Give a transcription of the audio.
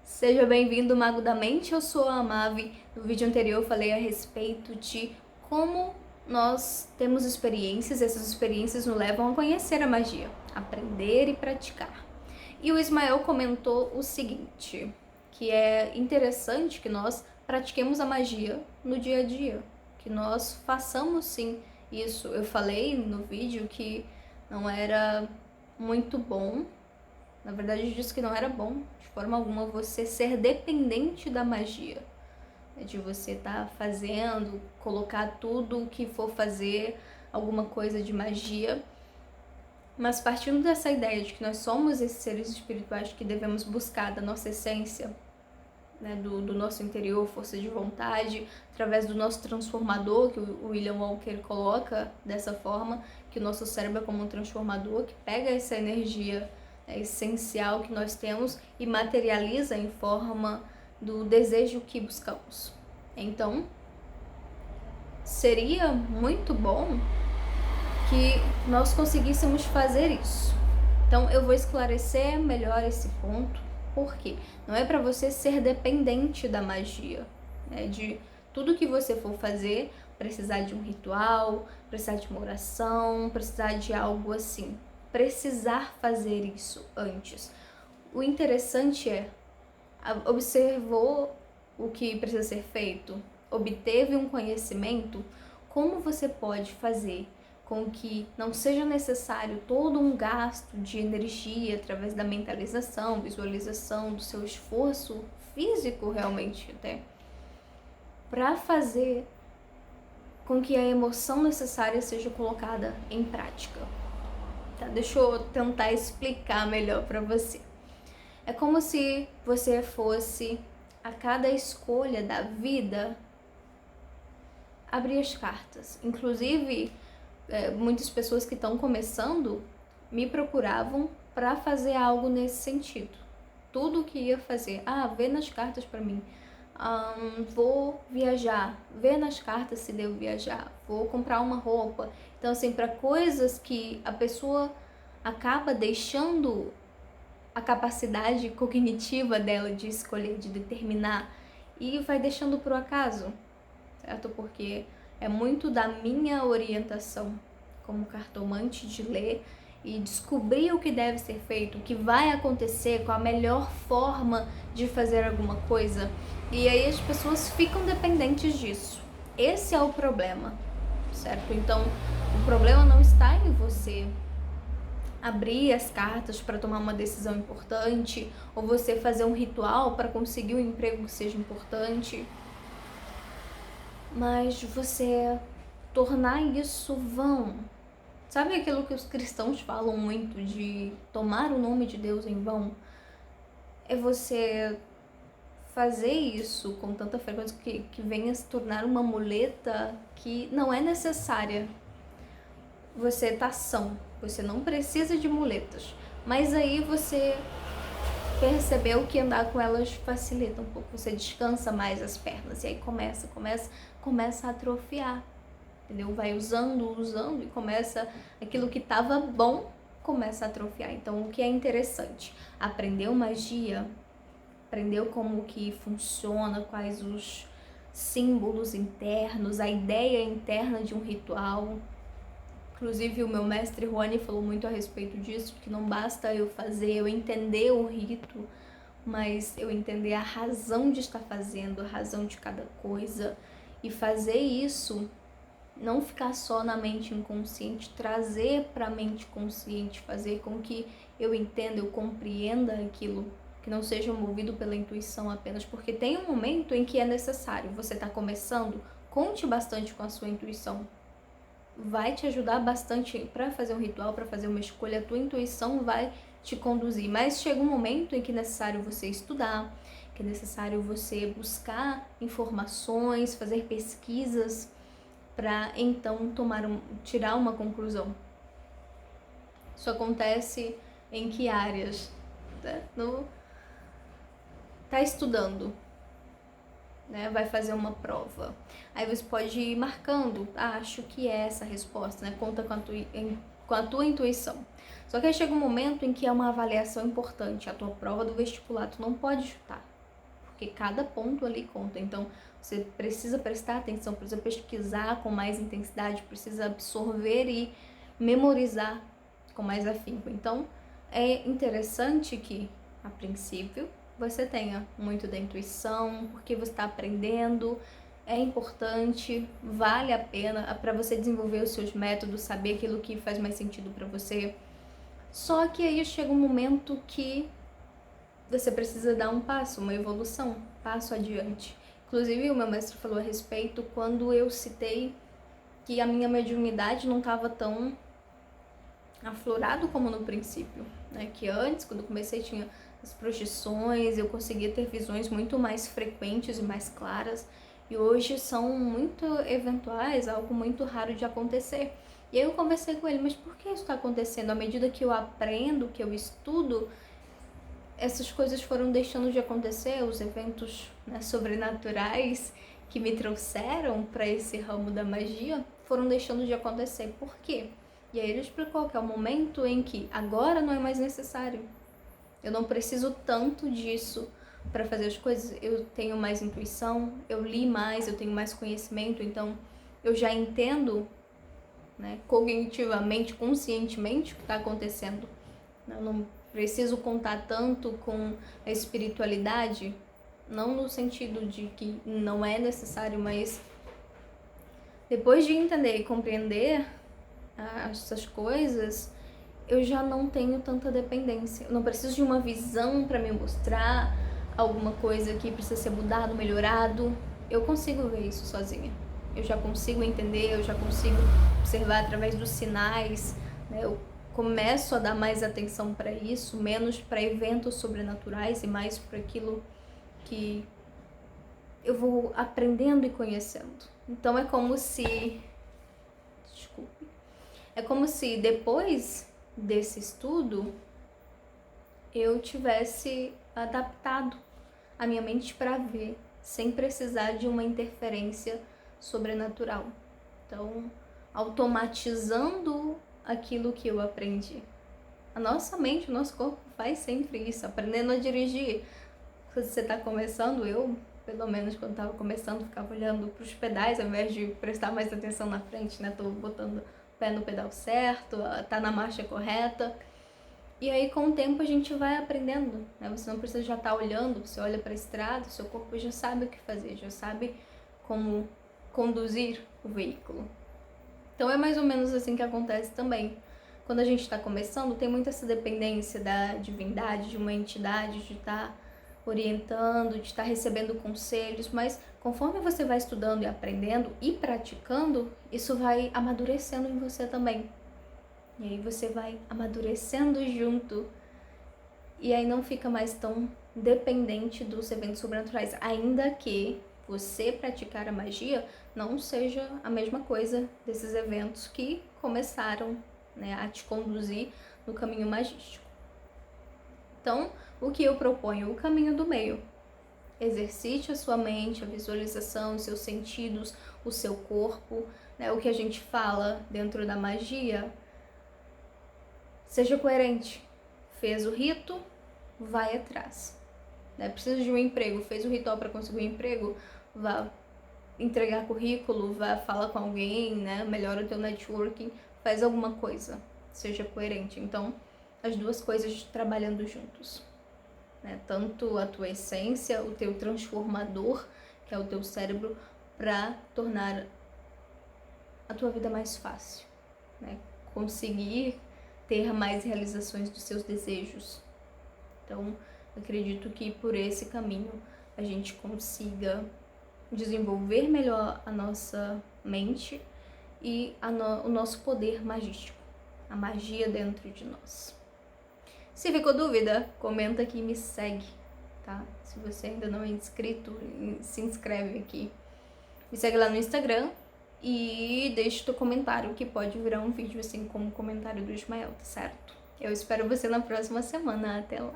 Seja bem-vindo, Mago da Mente, eu sou a Mavi. No vídeo anterior eu falei a respeito de como nós temos experiências, essas experiências nos levam a conhecer a magia, aprender e praticar. E o Ismael comentou o seguinte, que é interessante que nós pratiquemos a magia no dia a dia, que nós façamos sim isso. Eu falei no vídeo que não era muito bom. Na verdade, eu disse que não era bom, de forma alguma, você ser dependente da magia. De você estar fazendo, colocar tudo o que for fazer, alguma coisa de magia. Mas partindo dessa ideia de que nós somos esses seres espirituais que devemos buscar da nossa essência, né, do nosso interior, força de vontade, através do nosso transformador, que o William Walker coloca dessa forma, que o nosso cérebro é como um transformador, que pega essa energia essencial que nós temos e materializa em forma do desejo que buscamos. Então, seria muito bom que nós conseguíssemos fazer isso. Então, eu vou esclarecer melhor esse ponto. Por quê? Não é para você ser dependente da magia, né? De tudo que você for fazer, precisar de um ritual, precisar de uma oração, precisar de algo assim. Precisar fazer isso antes. O interessante é, observou o que precisa ser feito, obteve um conhecimento, como você pode fazer com que não seja necessário todo um gasto de energia através da mentalização, visualização, do seu esforço físico realmente até, para fazer com que a emoção necessária seja colocada em prática. Tá, deixa eu tentar explicar melhor para você. É como se você fosse, a cada escolha da vida, abrir as cartas. Inclusive, muitas pessoas que estão começando me procuravam para fazer algo nesse sentido. Tudo que ia fazer, vê nas cartas para mim. Vou viajar, vê nas cartas se devo viajar. Vou comprar uma roupa. Então, assim, para coisas que a pessoa acaba deixando a capacidade cognitiva dela de escolher, de determinar, e vai deixando pro acaso, certo? Porque é muito da minha orientação como cartomante de ler e descobrir o que deve ser feito, o que vai acontecer, qual a melhor forma de fazer alguma coisa. E aí as pessoas ficam dependentes disso. Esse é o problema, certo? Então, o problema não está em você abrir as cartas para tomar uma decisão importante, ou você fazer um ritual para conseguir um emprego que seja importante, mas você tornar isso vão. Sabe aquilo que os cristãos falam muito de tomar o nome de Deus em vão? É você fazer isso com tanta frequência que venha se tornar uma muleta que não é necessária. Você tá são, você não precisa de muletas, mas aí você percebeu que andar com elas facilita um pouco, você descansa mais as pernas e aí começa a atrofiar, entendeu? Vai usando e começa aquilo que estava bom começa a atrofiar. Então, o que é interessante? Aprendeu magia, aprendeu como que funciona, quais os símbolos internos, a ideia interna de um ritual. Inclusive, o meu mestre Juani falou muito a respeito disso, que não basta eu fazer, eu entender o rito, mas eu entender a razão de estar fazendo, a razão de cada coisa, e fazer isso, não ficar só na mente inconsciente, trazer para a mente consciente, fazer com que eu entenda, eu compreenda aquilo, que não seja movido pela intuição apenas, porque tem um momento em que é necessário, você está começando, conte bastante com a sua intuição. Vai te ajudar bastante para fazer um ritual, para fazer uma escolha, a tua intuição vai te conduzir, mas chega um momento em que é necessário você estudar, que é necessário você buscar informações, fazer pesquisas para então tirar uma conclusão. Isso acontece em que áreas? Tá estudando, né, vai fazer uma prova. Aí você pode ir marcando, acho que é essa a resposta, né? Conta com a tua intuição. Só que aí chega um momento em que é uma avaliação importante, a tua prova do vestibular, tu não pode chutar. porque cada ponto ali conta. Então, você precisa prestar atenção, precisa pesquisar com mais intensidade, precisa absorver e memorizar com mais afinco. Então, é interessante que, a princípio, você tenha muito da intuição, porque você está aprendendo, é importante, vale a pena para você desenvolver os seus métodos, saber aquilo que faz mais sentido para você. Só que aí chega um momento que você precisa dar um passo, uma evolução, passo adiante. Inclusive, o meu mestre falou a respeito quando eu citei que a minha mediunidade não estava tão aflorado como no princípio, né? Que antes, quando eu comecei, tinha as projeções, eu conseguia ter visões muito mais frequentes e mais claras, e hoje são muito eventuais, algo muito raro de acontecer. E aí eu conversei com ele, mas por que isso está acontecendo? À medida que eu aprendo, que eu estudo, essas coisas foram deixando de acontecer, os eventos, né, sobrenaturais que me trouxeram para esse ramo da magia foram deixando de acontecer. Por quê? E aí ele explicou que é o momento em que agora não é mais necessário. Eu não preciso tanto disso para fazer as coisas. Eu tenho mais intuição, eu li mais, eu tenho mais conhecimento, então eu já entendo, né, cognitivamente, conscientemente o que está acontecendo. Eu não preciso contar tanto com a espiritualidade, não no sentido de que não é necessário, mas depois de entender e compreender essas coisas, eu já não tenho tanta dependência. Eu não preciso de uma visão para me mostrar alguma coisa que precisa ser mudado, melhorado. Eu consigo ver isso sozinha. Eu já consigo entender, eu já consigo observar através dos sinais, né? Eu começo a dar mais atenção para isso, menos para eventos sobrenaturais e mais para aquilo que eu vou aprendendo e conhecendo. Então é como se... Desculpe. É como se depois desse estudo eu tivesse adaptado a minha mente para ver, sem precisar de uma interferência sobrenatural. Então, automatizando aquilo que eu aprendi. A nossa mente, o nosso corpo faz sempre isso, aprendendo a dirigir. Quando você está começando, eu, pelo menos quando estava começando, ficava olhando para os pedais ao invés de prestar mais atenção na frente, né? Tô botando o pé no pedal certo, tá na marcha correta. E aí, com o tempo, a gente vai aprendendo, né? Você não precisa já estar olhando, você olha para a estrada, seu corpo já sabe o que fazer, já sabe como conduzir o veículo. Então, é mais ou menos assim que acontece também. Quando a gente está começando, tem muita essa dependência da divindade, de uma entidade, de estar orientando, de estar recebendo conselhos, mas conforme você vai estudando e aprendendo e praticando, isso vai amadurecendo em você também. E aí você vai amadurecendo junto. E aí não fica mais tão dependente dos eventos sobrenaturais. Ainda que você praticar a magia não seja a mesma coisa desses eventos que começaram, né, a te conduzir no caminho magístico. Então, o que eu proponho? O caminho do meio. Exercite a sua mente, a visualização, os seus sentidos, o seu corpo, né? O que a gente fala dentro da magia. Seja coerente. Fez o rito, vai atrás. Né? Precisa de um emprego, fez o ritual para conseguir um emprego, vá entregar currículo, vá falar com alguém, né? Melhora o teu networking, faz alguma coisa. Seja coerente. Então, as duas coisas trabalhando juntos. Né? Tanto a tua essência, o teu transformador, que é o teu cérebro, para tornar a tua vida mais fácil. Né? Conseguir ter mais realizações dos seus desejos. Então, acredito que por esse caminho a gente consiga desenvolver melhor a nossa mente e o nosso poder magístico, a magia dentro de nós. Se ficou dúvida, comenta aqui e me segue, tá? Se você ainda não é inscrito, se inscreve aqui. Me segue lá no Instagram e deixa o teu comentário, que pode virar um vídeo assim como o comentário do Ismael, tá certo? Eu espero você na próxima semana. Até lá!